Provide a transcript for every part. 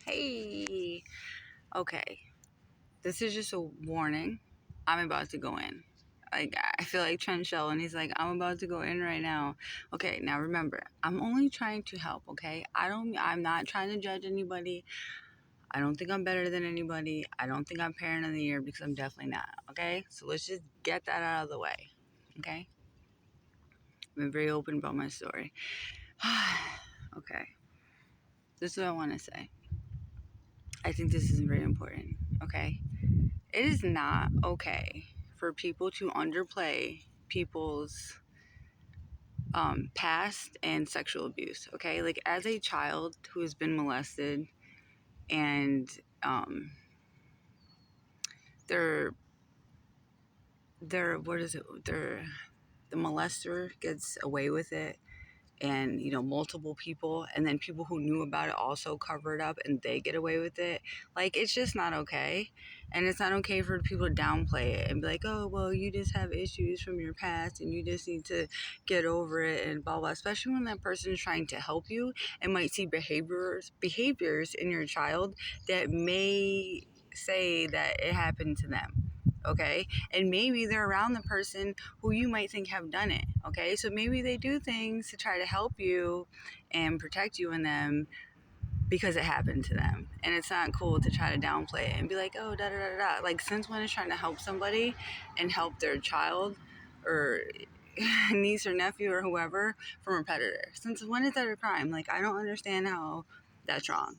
Hey, okay. This is just a warning. I'm about to go in. Like I feel like Trent Shell, and he's like, I'm about to go in right now. Okay, now remember, I'm only trying to help. Okay, I'm not trying to judge anybody. I don't think I'm better than anybody. I don't think I'm parent of the year because I'm definitely not. Okay, so let's just get that out of the way. Okay, I've been very open about my story. Okay, this is what I want to say. I think this is very important. Okay. It is not okay for people to underplay people's past and sexual abuse. Okay, like as a child who has been molested and they're what is it? They're the molester gets away with it, and multiple people, and then people who knew about it also cover it up and they get away with it. Like, it's just not okay. And it's not okay for people to downplay it and be like, oh well, you just have issues from your past and you just need to get over it and blah blah, especially when that person is trying to help you and might see behaviors in your child that may say that it happened to them. Okay, and maybe they're around the person who you might think have done it. Okay, so maybe they do things to try to help you and protect you in them because it happened to them. And it's not cool to try to downplay it and be like, oh, da da da da. Like, since when is trying to help somebody and help their child or niece or nephew or whoever from a predator? Since when is that a crime? Like, I don't understand how that's wrong.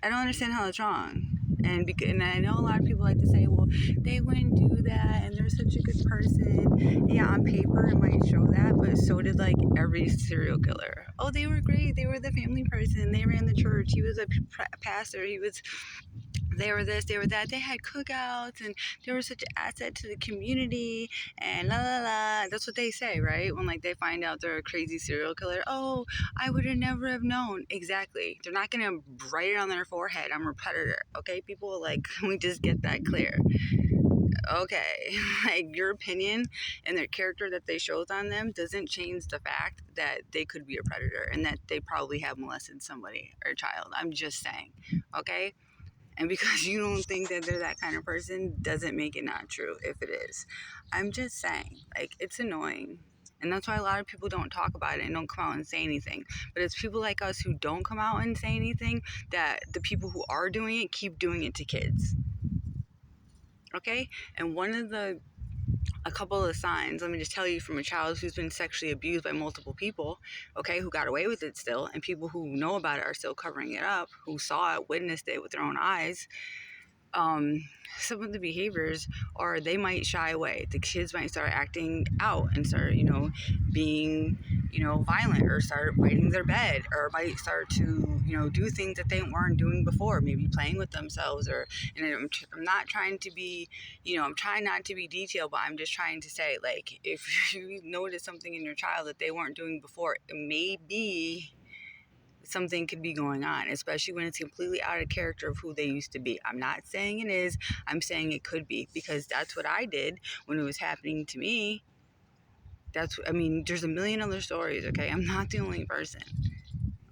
I don't understand how it's wrong. And I know a lot of people like to say, well, they wouldn't do that and they're such a good person. Yeah, on paper it might show that, but so did like every serial killer. Oh, they were great. They were the family person. They ran the church. He was a pastor. They were this, they were that. They had cookouts and they were such an asset to the community and la la la. That's what they say, right? When like they find out they're a crazy serial killer. Oh, I would have never have known. Exactly. They're not gonna write it on their forehead. I'm a predator. Okay, people, like, can we just get that clear? Okay, like, your opinion and their character that they shows on them doesn't change the fact that they could be a predator and that they probably have molested somebody or a child. I'm just saying. Okay. And because you don't think that they're that kind of person doesn't make it not true if it is. I'm just saying, like, it's annoying. And that's why a lot of people don't talk about it and don't come out and say anything. But it's people like us who don't come out and say anything that the people who are doing it keep doing it to kids. Okay? And a couple of signs, let me just tell you, from a child who's been sexually abused by multiple people, okay, who got away with it still, and people who know about it are still covering it up, who saw it, witnessed it with their own eyes. Some of the behaviors are they might shy away. The kids might start acting out and start, being, violent, or start biting their bed, or might start to, do things that they weren't doing before, maybe playing with themselves. Or, and I'm not trying to be, I'm trying not to be detailed, but I'm just trying to say, like, if you notice something in your child that they weren't doing before, it may be something could be going on, especially when it's completely out of character of who they used to be. I'm not saying it is, I'm saying it could be, because that's what I did when it was happening to me. There's a million other stories, okay? I'm not the only person.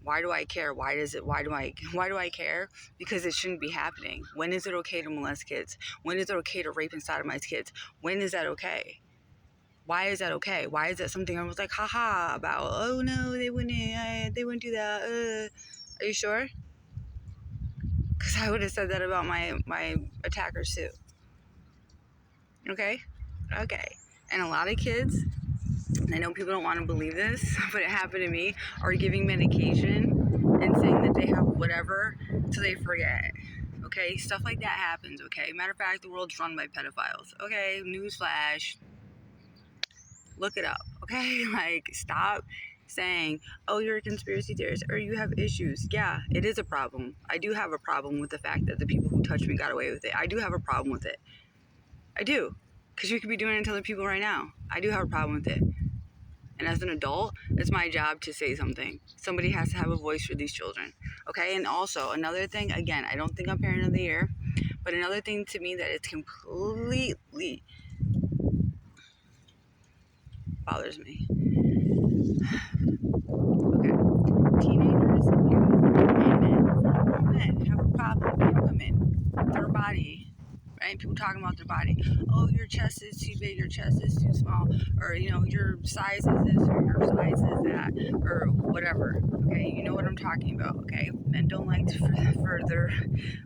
Why do I care? Why do I care? Because it shouldn't be happening. When is it okay to molest kids? When is it okay to rape and sodomize kids? When is that okay? Why is that okay? Why is that something I was like, haha, about? Oh no, they wouldn't do that. Are you sure? Because I would have said that about my attackers too. Okay? And a lot of kids, I know people don't want to believe this, but it happened to me, are giving medication and saying that they have whatever so they forget. Okay? Stuff like that happens, okay? Matter of fact, the world's run by pedophiles. Okay? Newsflash. Look it up, okay? Like, stop saying, oh, you're a conspiracy theorist or you have issues. Yeah, it is a problem. I do have a problem with the fact that the people who touched me got away with it. I do have a problem with it. I do. Because you could be doing it to other people right now. I do have a problem with it. And as an adult, it's my job to say something. Somebody has to have a voice for these children. Okay? And also, another thing, again, I don't think I'm parent of the year, but another thing to me that it's completely bothers me. Okay. Teenagers, youth, and men, talking about their body. Oh, your chest is too big, your chest is too small, or your size is this, or your size is that, or whatever. Okay, you know what I'm talking about. Okay, men don't like for their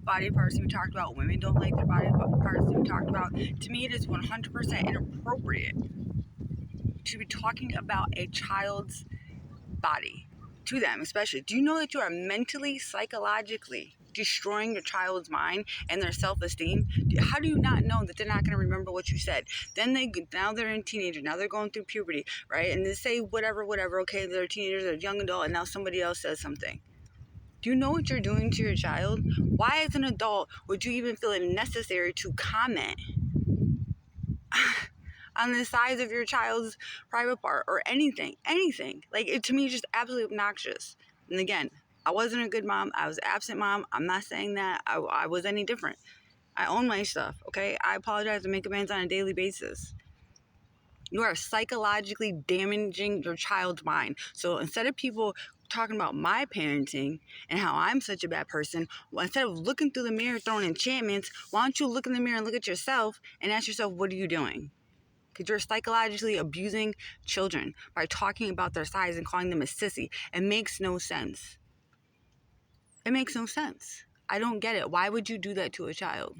body parts to be talked about. Women don't like their body parts to be talked about. To me, it is 100% inappropriate to be talking about a child's body to them, especially. Do you know that you are mentally, psychologically destroying your child's mind and their self-esteem? How do you not know that they're not going to remember what you said? Then now they're in teenager, now they're going through puberty, right? And they say whatever, okay, they're teenagers, they're young adult, and now somebody else says something. Do you know what you're doing to your child? Why, as an adult, would you even feel it necessary to comment on the size of your child's private part or anything? Like, it, to me, is just absolutely obnoxious. And again, I wasn't a good mom. I was an absent mom. I'm not saying that I was any different. I own my stuff, okay? I apologize and make amends on a daily basis. You are psychologically damaging your child's mind. So instead of people talking about my parenting and how I'm such a bad person, instead of looking through the mirror throwing enchantments, why don't you look in the mirror and look at yourself and ask yourself, what are you doing? Because you're psychologically abusing children by talking about their size and calling them a sissy. It makes no sense. It makes no sense. I don't get it. Why would you do that to a child?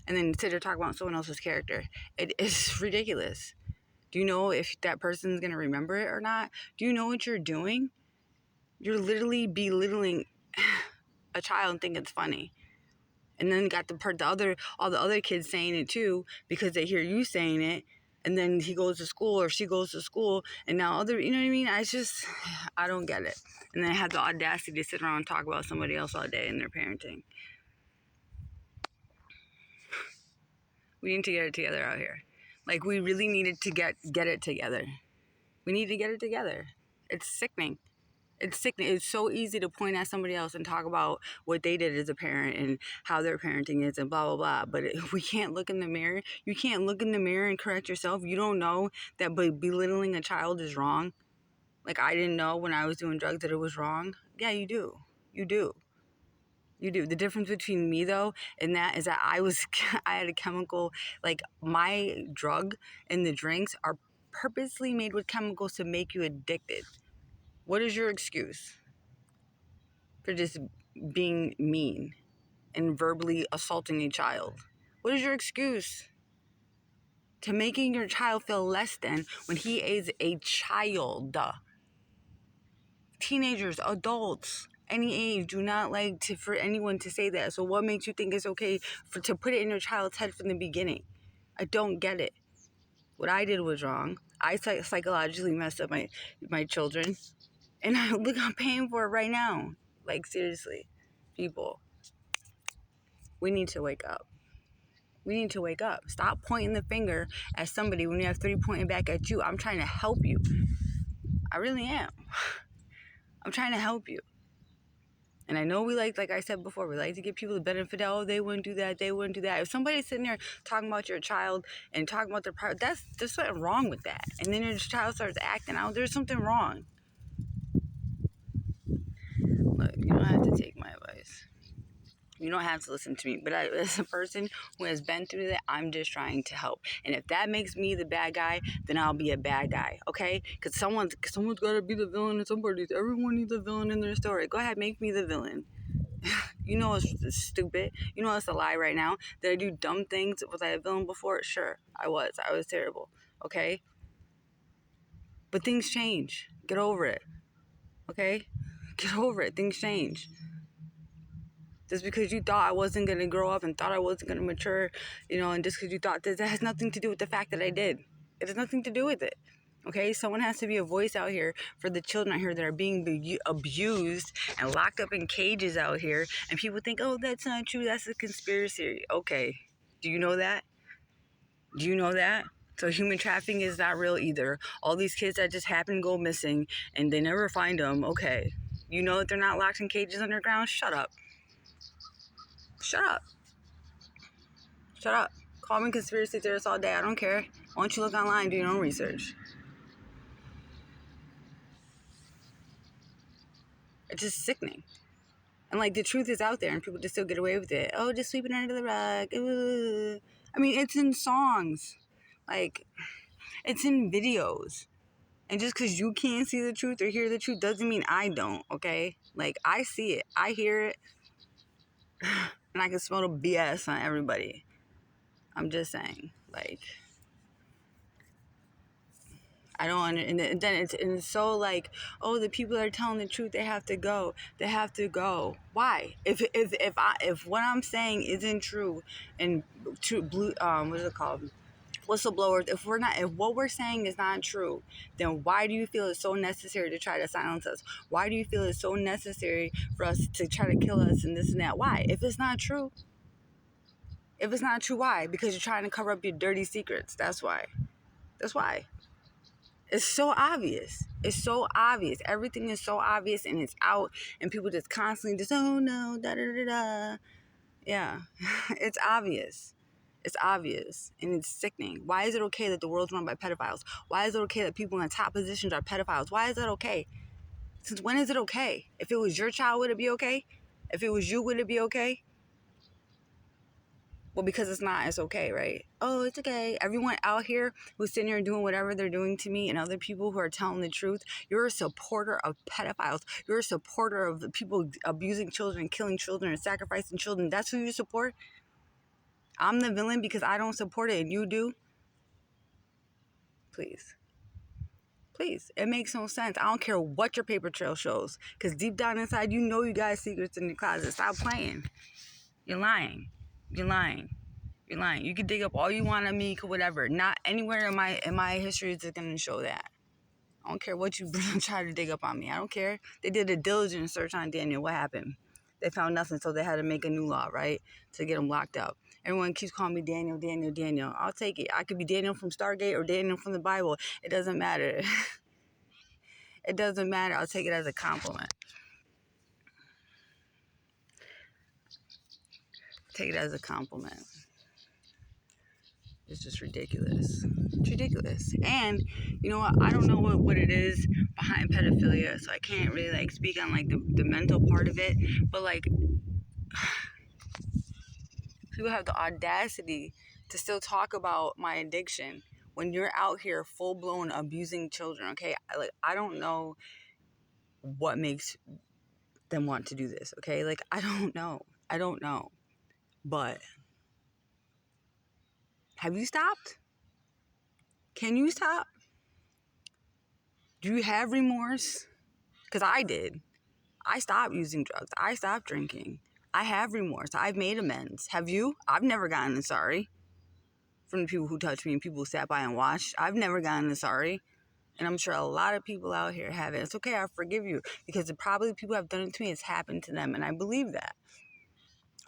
And then sit there talking about someone else's character. It is ridiculous. Do you know if that person's going to remember it or not? Do you know what you're doing? You're literally belittling a child and think it's funny. And then got all the other kids saying it too because they hear you saying it. And then he goes to school or she goes to school and now you know what I mean? I don't get it. And then I had the audacity to sit around and talk about somebody else all day and their parenting. We need to get it together out here. Like, we really needed to get it together. We need to get it together. It's sickening. It's sickening. It's so easy to point at somebody else and talk about what they did as a parent and how their parenting is and blah, blah, blah. But we can't look in the mirror. You can't look in the mirror and correct yourself. You don't know that belittling a child is wrong. Like, I didn't know when I was doing drugs that it was wrong. Yeah, you do. You do. You do. The difference between me, though, and that is that I had a chemical, like, my drug and the drinks are purposely made with chemicals to make you addicted. What is your excuse for just being mean and verbally assaulting a child? What is your excuse to making your child feel less than when he is a child? Teenagers, adults, any age, do not like for anyone to say that. So what makes you think it's okay to put it in your child's head from the beginning? I don't get it. What I did was wrong. I psychologically messed up my children. And I'm paying for it right now. Like, seriously, people, we need to wake up. We need to wake up. Stop pointing the finger at somebody when you have three pointing back at you. I'm trying to help you. I really am. I'm trying to help you. And I know we like I said before, we like to give people the benefit of, oh, they wouldn't do that, they wouldn't do that. If somebody's sitting there talking about your child and talking about their private, there's something wrong with that. And then your child starts acting out, there's something wrong. Look, you don't have to take my advice. You don't have to listen to me. But as a person who has been through that, I'm just trying to help. And if that makes me the bad guy, then I'll be a bad guy, okay? Because someone's got to be the villain in somebody's. Everyone needs a villain in their story. Go ahead, make me the villain. You know it's stupid. You know it's a lie right now. Did I do dumb things? Was I a villain before? Sure, I was. I was terrible, okay? But things change. Get over it, okay? Get over it. Things change. Just because you thought I wasn't going to grow up and thought I wasn't going to mature, and just because you thought that has nothing to do with the fact that I did. It has nothing to do with it. Okay, someone has to be a voice out here for the children out here that are being abused and locked up in cages out here. And people think, oh, that's not true. That's a conspiracy. Okay, do you know that? Do you know that? So human trafficking is not real either. All these kids that just happen to go missing and they never find them. Okay, you know that they're not locked in cages underground? Shut up. Shut up. Shut up. Call me conspiracy theorist all day. I don't care. Why don't you look online, do your own research? It's just sickening. And like the truth is out there and people just still get away with it. Oh, just sweep it under the rug. Ooh. I mean, it's in songs. Like, it's in videos. And just because you can't see the truth or hear the truth doesn't mean I don't, okay? Like, I see it. I hear it. And I can smell the BS on everybody. I'm just saying. Like, I don't and then it's so like, oh, the people that are telling the truth, they have to go. They have to go. Why? If what I'm saying isn't true, and true blue what is it called? Whistleblowers, if what we're saying is not true, then why do you feel it's so necessary to try to silence us? Why do you feel it's so necessary for us to try to kill us and this and that? Why? If it's not true. If it's not true, why? Because you're trying to cover up your dirty secrets. That's why. That's why. It's so obvious. It's so obvious. Everything is so obvious and it's out and people just constantly just, oh no, da da da da. Yeah. It's obvious. It's obvious and it's sickening. Why is it okay that the world's run by pedophiles? Why is it okay that people in top positions are pedophiles? Why is that okay? Since when is it okay? If it was your child, would it be okay? If it was you, would it be okay? Well, because it's not, it's okay, right? Oh, it's okay. Everyone out here who's sitting here doing whatever they're doing to me and other people who are telling the truth, you're a supporter of pedophiles. You're a supporter of the people abusing children, killing children, and sacrificing children. That's who you support? I'm the villain because I don't support it and you do? Please. Please. It makes no sense. I don't care what your paper trail shows. Because deep down inside, you know you got secrets in the closet. Stop playing. You're lying. You're lying. You're lying. You can dig up all you want on me, whatever. Not anywhere in my history is it going to show that. I don't care what you try to dig up on me. I don't care. They did a diligent search on Daniel. What happened? They found nothing, so they had to make a new law, right, to get him locked up. Everyone keeps calling me Daniel, Daniel, Daniel. I'll take it. I could be Daniel from Stargate or Daniel from the Bible. It doesn't matter. It doesn't matter. I'll take it as a compliment. Take it as a compliment. It's just ridiculous. It's ridiculous. And you know what? I don't know what it is behind pedophilia, so I can't really like speak on like the mental part of it. But like people have the audacity to still talk about my addiction when you're out here full blown abusing children. Okay, I don't know what makes them want to do this. Okay, like I don't know. But have you stopped? Can you stop? Do you have remorse? Because I did. I stopped using drugs. I stopped drinking. I have remorse. I've made amends. Have you? I've never gotten a sorry from the people who touched me and people who sat by and watched. I've never gotten a sorry. And I'm sure a lot of people out here have it. It's okay. I forgive you. Because probably people have done it to me. It's happened to them. And I believe that.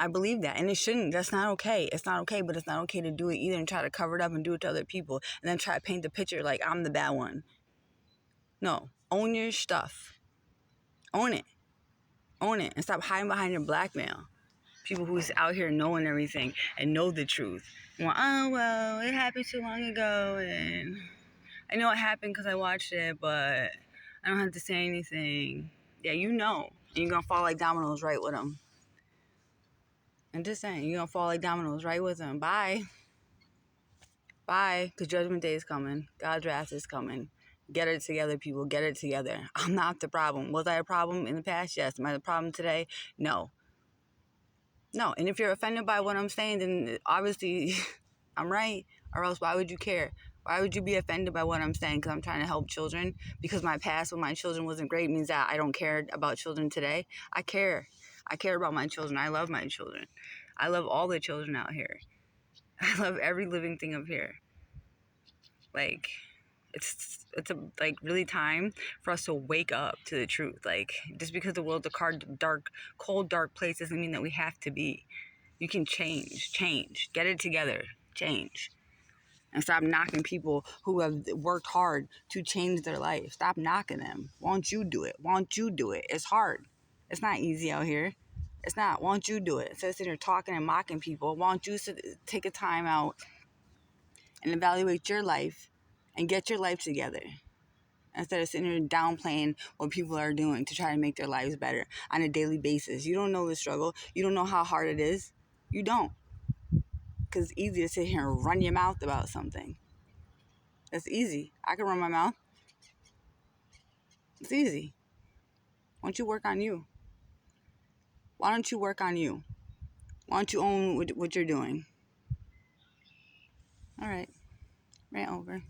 I believe that. And it shouldn't. That's not okay. It's not okay. But it's not okay to do it either and try to cover it up and do it to other people. And then try to paint the picture like I'm the bad one. No. Own your stuff. Own it. Own it. And stop hiding behind your blackmail. People who's out here knowing everything and know the truth. Well, oh, well, it happened too long ago. And I know it happened because I watched it, but I don't have to say anything. Yeah, you know. And you're going to fall like dominoes right with them. I'm just saying, you're going to fall like dominoes right with them. Bye. Bye. Because Judgment Day is coming. God's wrath is coming. Get it together, people. Get it together. I'm not the problem. Was I a problem in the past? Yes. Am I the problem today? No. No. And if you're offended by what I'm saying, then obviously I'm right. Or else why would you care? Why would you be offended by what I'm saying? Because I'm trying to help children? Because my past with my children wasn't great means that I don't care about children today? I care. I care about my children. I love my children. I love all the children out here. I love every living thing up here. Like, it's like really time for us to wake up to the truth. Like, just because the world's a cold, dark place doesn't mean that we have to be. You can change. Get it together. Change. And stop knocking people who have worked hard to change their life. Stop knocking them. Won't you do it? It's hard. It's not easy out here. It's not. Won't you do it? Instead of sitting here talking and mocking people, won't you take a time out and evaluate your life and get your life together? instead of sitting here downplaying what people are doing to try to make their lives better on a daily basis. You don't know the struggle. You don't know how hard it is. You don't. Because it's easy to sit here and run your mouth about something. That's easy. I can run my mouth. It's easy. Why don't you work on you? Why don't you work on you? Why don't you own what you're doing? All right. Rant over.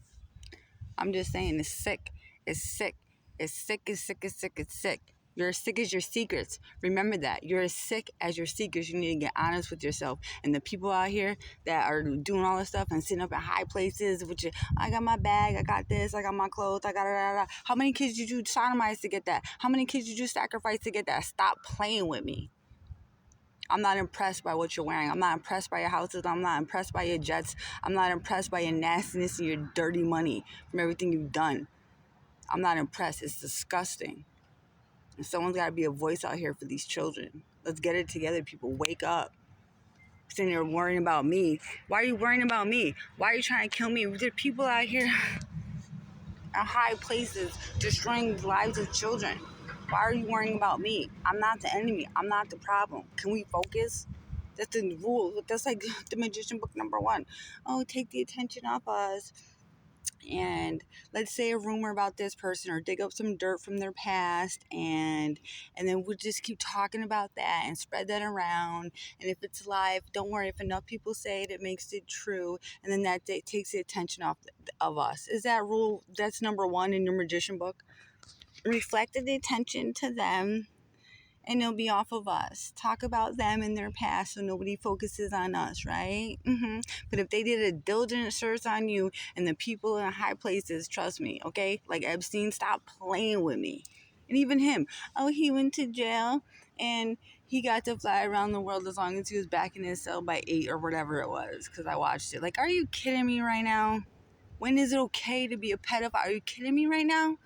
I'm just saying, it's sick. It's sick. It's sick, it's sick, it's sick, it's sick. You're as sick as your secrets. Remember that. You're as sick as your secrets. You need to get honest with yourself. And the people out here that are doing all this stuff and sitting up in high places, which I got my bag, I got this, I got my clothes, I got da. How many kids did you sodomize to get that? How many kids did you sacrifice to get that? Stop playing with me. I'm not impressed by what you're wearing. I'm not impressed by your houses. I'm not impressed by your jets. I'm not impressed by your nastiness and your dirty money from everything you've done. I'm not impressed. It's disgusting. And someone's got to be a voice out here for these children. Let's get it together, people. Wake up. Sitting there worrying about me. Why are you worrying about me? Why are you trying to kill me? There are people out here at high places destroying the lives of children. Why are you worrying about me? I'm not the enemy. I'm not the problem. Can we focus? That's the rule. That's like the Magician book #1. Oh, take the attention off us. And let's say a rumor about this person or dig up some dirt from their past, and then we'll just keep talking about that and spread that around. And if it's live, don't worry, if enough people say it, it makes it true, and then that takes the attention off of us. Is that rule? That's #1 in your Magician book. Reflect the attention to them, and it'll be off of us. Talk about them and their past so nobody focuses on us, right? But if they did a diligent search on you and the people in high places, trust me, okay? Like Epstein, stop playing with me. And even him. Oh, he went to jail and he got to fly around the world as long as he was back in his cell by 8 or whatever it was, because I watched it. Like, are you kidding me right now? When is it okay to be a pedophile? Are you kidding me right now?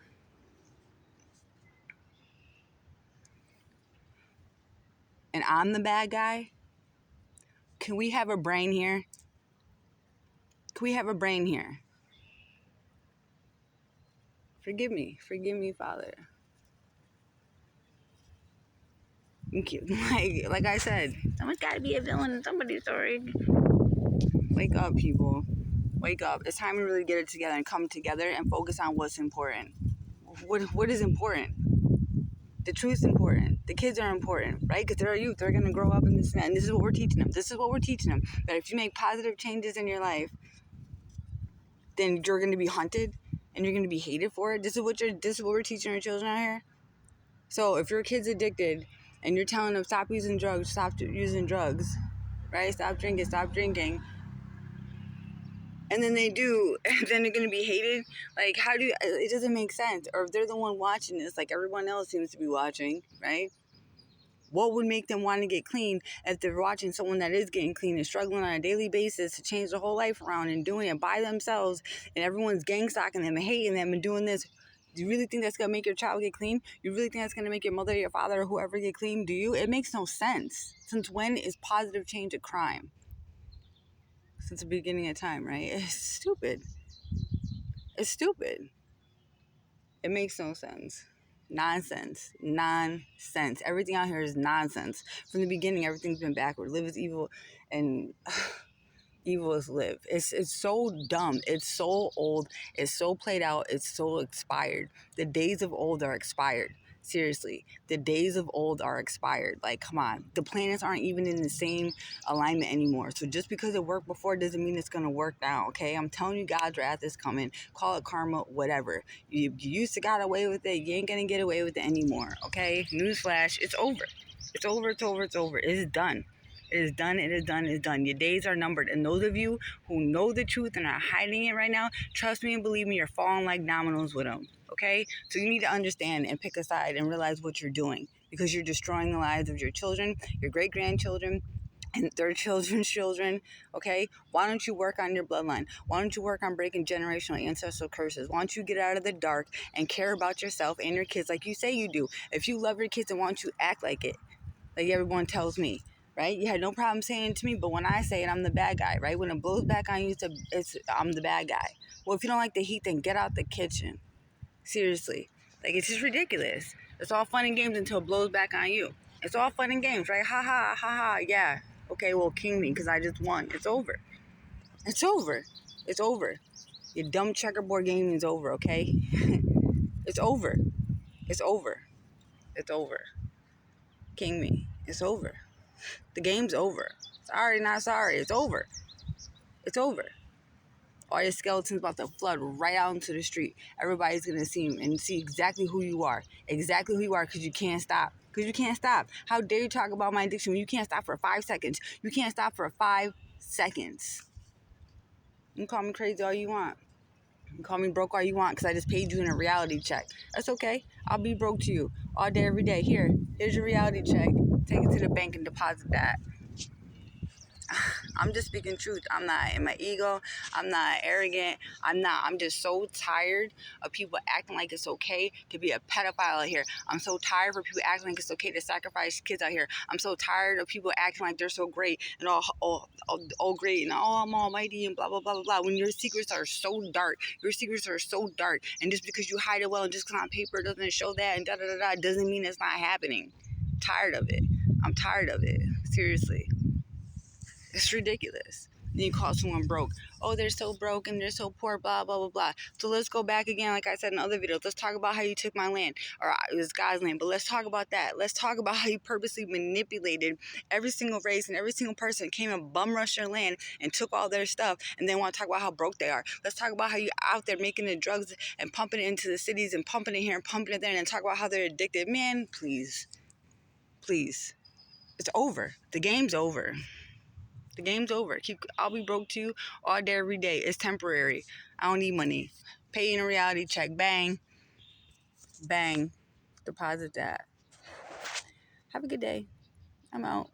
And I'm the bad guy? Can we have a brain here? Can we have a brain here? Forgive me, Father. Thank you. Like I said, someone's got to be a villain in somebody's story. Wake up, people. Wake up. It's time to really get it together and come together and focus on what's important. What is important? The truth's important. The kids are important, right? Because they're youth. They're going to grow up in this, and this is what we're teaching them. That if you make positive changes in your life, then you're going to be hunted and you're going to be hated for it. This is what we're teaching our children out here. So if your kid's addicted and you're telling them stop using drugs, right? Stop drinking. And then they do, and then they're going to be hated. Like, it doesn't make sense. Or if they're the one watching this, like everyone else seems to be watching, right? What would make them want to get clean if they're watching someone that is getting clean and struggling on a daily basis to change their whole life around and doing it by themselves, and everyone's gang stalking them and hating them and doing this? Do you really think that's going to make your child get clean? You really think that's going to make your mother, your father, or whoever get clean? Do you? It makes no sense. Since when is positive change a crime? Since the beginning of time, right? It's stupid. It makes no sense. Nonsense. Everything out here is nonsense. From the beginning, everything's been backward. Live is evil, and evil is live. It's so dumb. It's so old. It's so played out. It's so expired. The days of old are expired. Seriously, the days of old are expired. Like, come on. The planets aren't even in the same alignment anymore. So just because it worked before doesn't mean it's going to work now, okay? I'm telling you, God's wrath is coming. Call it karma, whatever. You used to got away with it. You ain't going to get away with it anymore, okay? Newsflash, it's over. It's over. It is done. It is done. Your days are numbered. And those of you who know the truth and are hiding it right now, trust me and believe me, you're falling like dominoes with them. Okay? So you need to understand and pick a side and realize what you're doing, because you're destroying the lives of your children, your great-grandchildren, and their children's children, okay? Why don't you work on your bloodline? Why don't you work on breaking generational ancestral curses? Why don't you get out of the dark and care about yourself and your kids like you say you do? If you love your kids, then why don't you act like it? Like everyone tells me, right? You had no problem saying it to me, but when I say it, I'm the bad guy, right? When it blows back on you, I'm the bad guy. Well, if you don't like the heat, then get out the kitchen. Seriously. Like, it's just ridiculous. It's all fun and games until it blows back on you. It's all fun and games, right? Ha ha, ha ha, yeah. Okay, well, king me because I just won. It's over. It's over. It's over. Your dumb checkerboard game is over, okay? It's over. It's over. It's over. King me. It's over. The game's over. Sorry, not sorry. It's over. It's over. All your skeletons about to flood right out into the street. Everybody's gonna see him and see exactly who you are. Exactly who you are, because you can't stop. Because you can't stop. How dare you talk about my addiction when you can't stop for 5 seconds? You can't stop for 5 seconds. You can call me crazy all you want. You can call me broke all you want because I just paid you in a reality check. That's okay. I'll be broke to you all day, every day. Here's your reality check. Take it to the bank and deposit that. I'm just speaking truth. I'm not in my ego. I'm not arrogant. I'm just so tired of people acting like it's okay to be a pedophile out here. I'm so tired of people acting like it's okay to sacrifice kids out here. I'm so tired of people acting like they're so great and all great and I'm almighty and blah, blah, blah, blah, blah. When your secrets are so dark, and just because you hide it well and just because on paper it doesn't show that and da-da-da-da doesn't mean it's not happening. Tired of it. I'm tired of it. Seriously. It's ridiculous. Then you call someone broke. Oh, they're so broke and they're so poor, blah, blah, blah, blah. So let's go back again, like I said in other videos. Let's talk about how you took my land, or it was God's land, but let's talk about that. Let's talk about how you purposely manipulated every single race and every single person came and bum rushed your land and took all their stuff and then want to talk about how broke they are. Let's talk about how you out there making the drugs and pumping it into the cities and pumping it here and pumping it there and then talk about how they're addicted. Man, please. Please. It's over. The game's over. The game's over. I'll be broke too all day, every day. It's temporary. I don't need money. Pay in a reality check. Bang. Bang. Deposit that. Have a good day. I'm out.